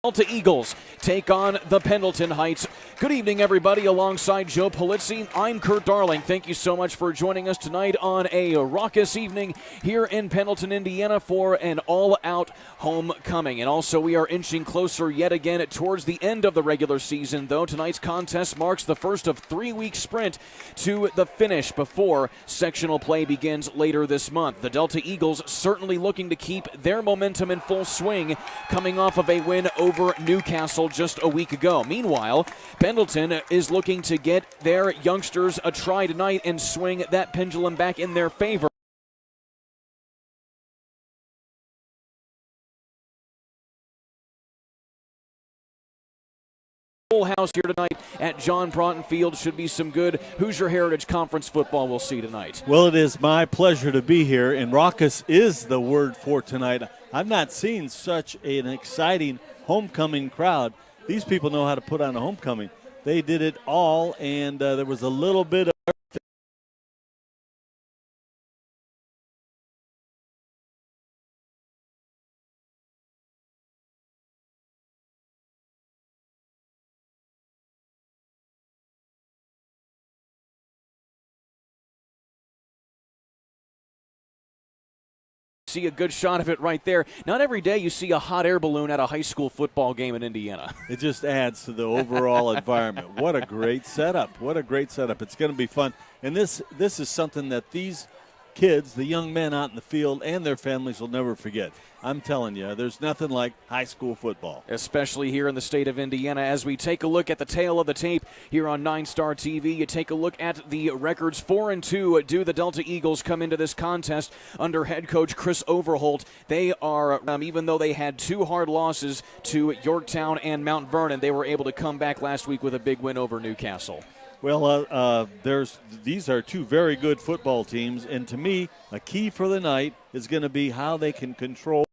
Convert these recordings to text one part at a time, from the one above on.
Delta Eagles take on the Pendleton Heights. Good evening, everybody. Alongside Joe Polizzi, I'm Kurt Darling. Thank you so much for joining us tonight on a raucous evening here in Pendleton, Indiana for an all-out homecoming. And also, we are inching closer yet again towards the end of the regular season, though tonight's contest marks the first of 3-week sprint to the finish before sectional play begins later this month. The Delta Eagles certainly looking to keep their momentum in full swing, coming off of a win over Newcastle just a week ago. Meanwhile, Pendleton is looking to get their youngsters a try tonight and swing that pendulum back in their favor. Full house here tonight at John Broughton Field. Should be some good Hoosier Heritage Conference football we'll see tonight. Well, it is my pleasure to be here, and raucous is the word for tonight. I've not seen such an exciting homecoming crowd. These people know how to put on a homecoming. They did it all, and there was a little bit of see a good shot of it right there. Not every day you see a hot air balloon at a high school football game in Indiana. It just adds to the overall environment. What a great setup. What a great setup. It's going to be fun. And this is something that these kids, the young men out in the field and their families will never forget. I'm telling you, there's nothing like high school football. Especially here in the state of Indiana. As we take a look at the tail of the tape here on 9-Star TV, you take a look at the records. 4-2 do the Delta Eagles come into this contest under head coach Chris Overholt. They are, even though they had 2 hard losses to Yorktown and Mount Vernon, they were able to come back last week with a big win over Newcastle. Well, these are 2 very good football teams, and to me, a key for the night is going to be how they can control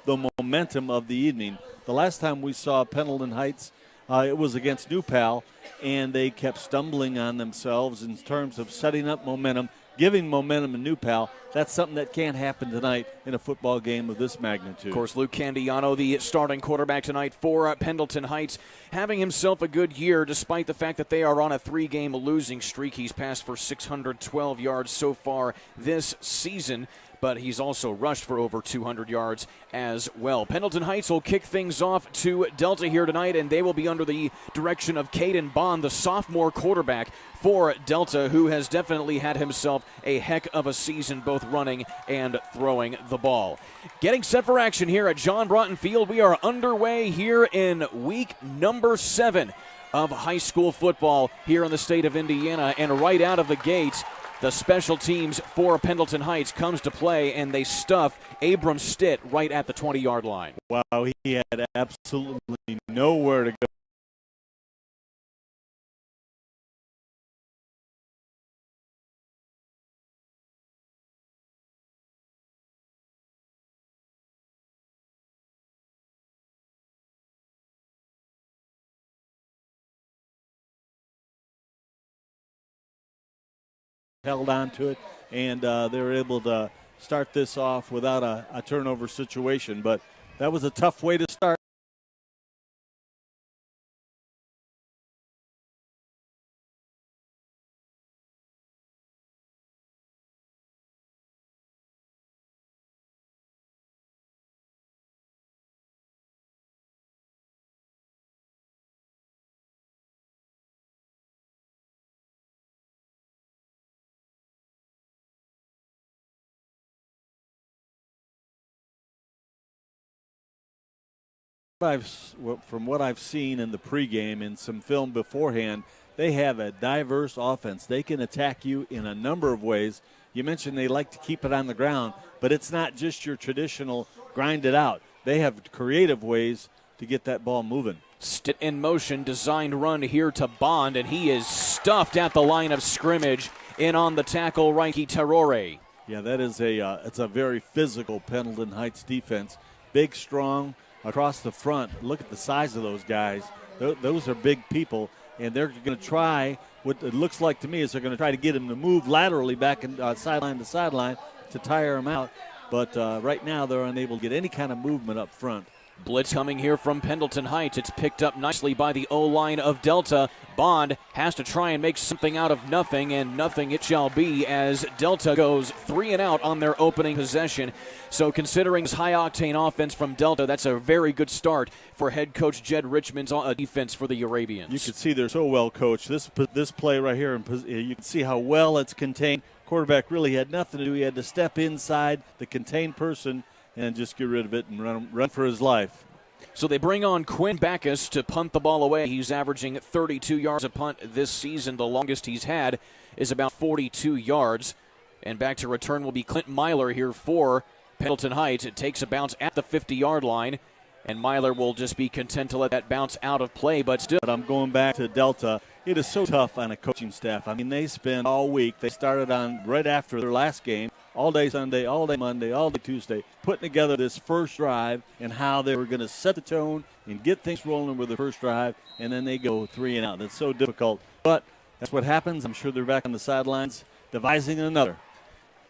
the momentum of the evening. The last time we saw Pendleton Heights, it was against New Pal, and they kept stumbling on themselves in terms of setting up momentum, giving momentum to New Pal. That's something that can't happen tonight in a football game of this magnitude. Of course, Luke Candiano, the starting quarterback tonight for Pendleton Heights, having himself a good year despite the fact that they are on a 3-game losing streak. He's passed for 612 yards so far this season, but he's also rushed for over 200 yards as well. Pendleton Heights will kick things off to Delta here tonight, and they will be under the direction of Caden Bond, the sophomore quarterback for Delta, who has definitely had himself a heck of a season, both running and throwing the ball. Getting set for action here at John Broughton Field. We are underway here in week number 7 of high school football here in the state of Indiana, and right out of the gate, the special teams for Pendleton Heights comes to play, and they stuff Abram Stitt right at the 20-yard line. Wow, he had absolutely nowhere to go. Held on to it, and they were able to start this off without a turnover situation. But that was a tough way to start. From what I've seen in the pregame and some film beforehand, they have a diverse offense. They can attack you in a number of ways. You mentioned they like to keep it on the ground, but it's not just your traditional grind it out. They have creative ways to get that ball moving. Stitt in motion, designed run here to Bond, and he is stuffed at the line of scrimmage. In on the tackle, Reiki Terrore. Yeah, that is it's a very physical Pendleton Heights defense. Big, strong, across the front. Look at the size of those guys. Those are big people, and they're going to try, what it looks like to me is they're going to try to get him to move laterally back in, sideline to sideline to tire him out. But right now they're unable to get any kind of movement up front Blitz coming here from Pendleton Heights. It's picked up nicely by the O-line of Delta. Bond has to try and make something out of nothing, and nothing it shall be as Delta goes 3 and out on their opening possession. So considering this high-octane offense from Delta, that's a very good start for head coach Jed Richmond's defense for the Arabians. You can see they're so well coached. This play right here, you can see how well it's contained. Quarterback really had nothing to do. He had to step inside the contained person and just get rid of it and run for his life. So they bring on Quinn Backus to punt the ball away. He's averaging 32 yards a punt this season. The longest he's had is about 42 yards. And back to return will be Clint Myler here for Pendleton Heights. It takes a bounce at the 50-yard line, and Myler will just be content to let that bounce out of play. But still, I'm going back to Delta. It is so tough on a coaching staff. I mean, they spend all week. They started on right after their last game, all day Sunday, all day Monday, all day Tuesday, putting together this first drive and how they were going to set the tone and get things rolling with the first drive, and then they go 3 and out. That's so difficult. But that's what happens. I'm sure they're back on the sidelines devising another.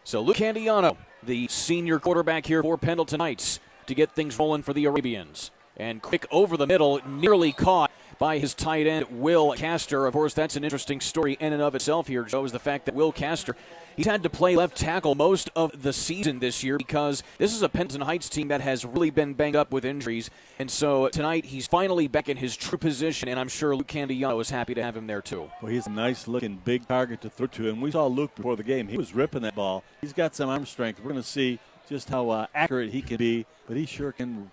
So Luke Candiano, the senior quarterback here for Pendleton Heights, to get things rolling for the Arabians. And quick over the middle, nearly caught by his tight end, Will Castor. Of course, that's an interesting story in and of itself here, Joe, is the fact that Will Castor, he's had to play left tackle most of the season this year because this is a Pendleton Heights team that has really been banged up with injuries. And so tonight he's finally back in his true position, and I'm sure Luke Candiano is happy to have him there too. Well, he's a nice-looking big target to throw to, and we saw Luke before the game. He was ripping that ball. He's got some arm strength. We're going to see just how accurate he can be, but he sure can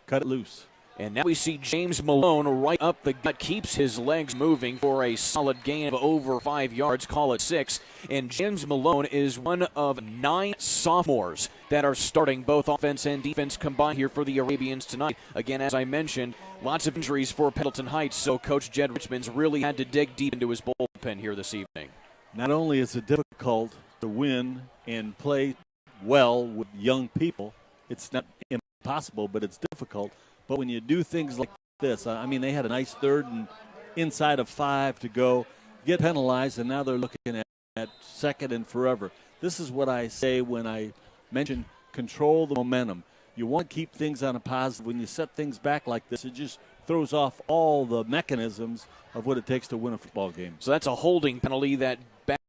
cut it loose. And now we see James Malone right up the gut, keeps his legs moving for a solid gain of over 5 yards, call it 6. And James Malone is one of 9 sophomores that are starting both offense and defense combined here for the Arabians tonight. Again, as I mentioned, lots of injuries for Pendleton Heights, so Coach Jed Richmond's really had to dig deep into his bullpen here this evening. Not only is it difficult to win and play well with young people, it's not impossible, but it's difficult. But when you do things like this, I mean, they had a nice third and inside of 5 to go, get penalized, and now they're looking at second and forever. This is what I say when I mention control the momentum. You want to keep things on a positive. When you set things back like this, it just throws off all the mechanisms of what it takes to win a football game. So that's a holding penalty that back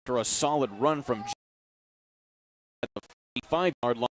after a solid run from at the 55-yard line.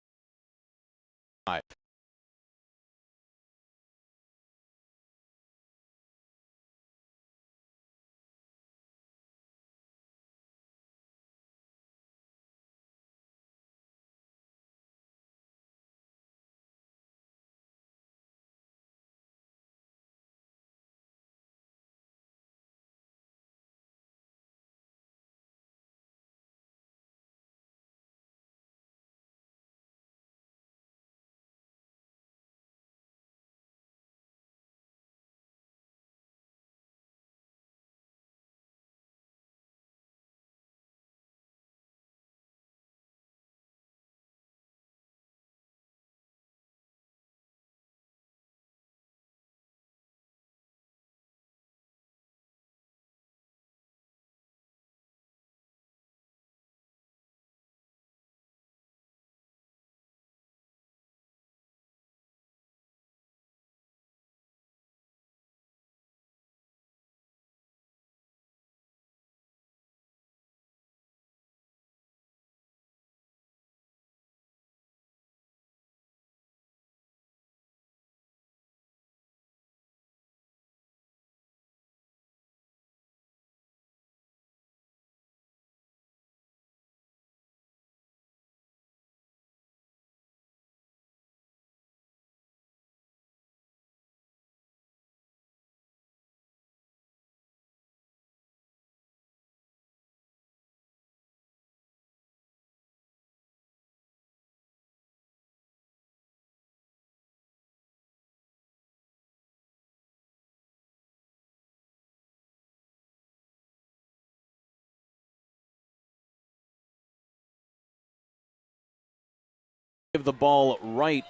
Give the ball right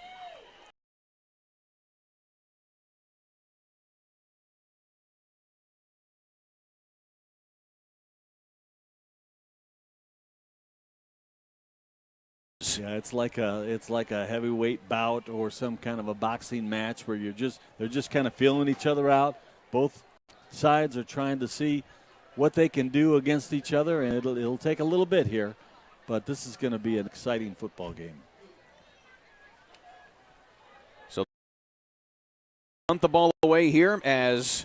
Yeah, it's like a heavyweight bout or some kind of a boxing match where they're just kind of feeling each other out. Both sides are trying to see what they can do against each other, and it'll take a little bit here, but this is going to be an exciting football game. So punt the ball away here as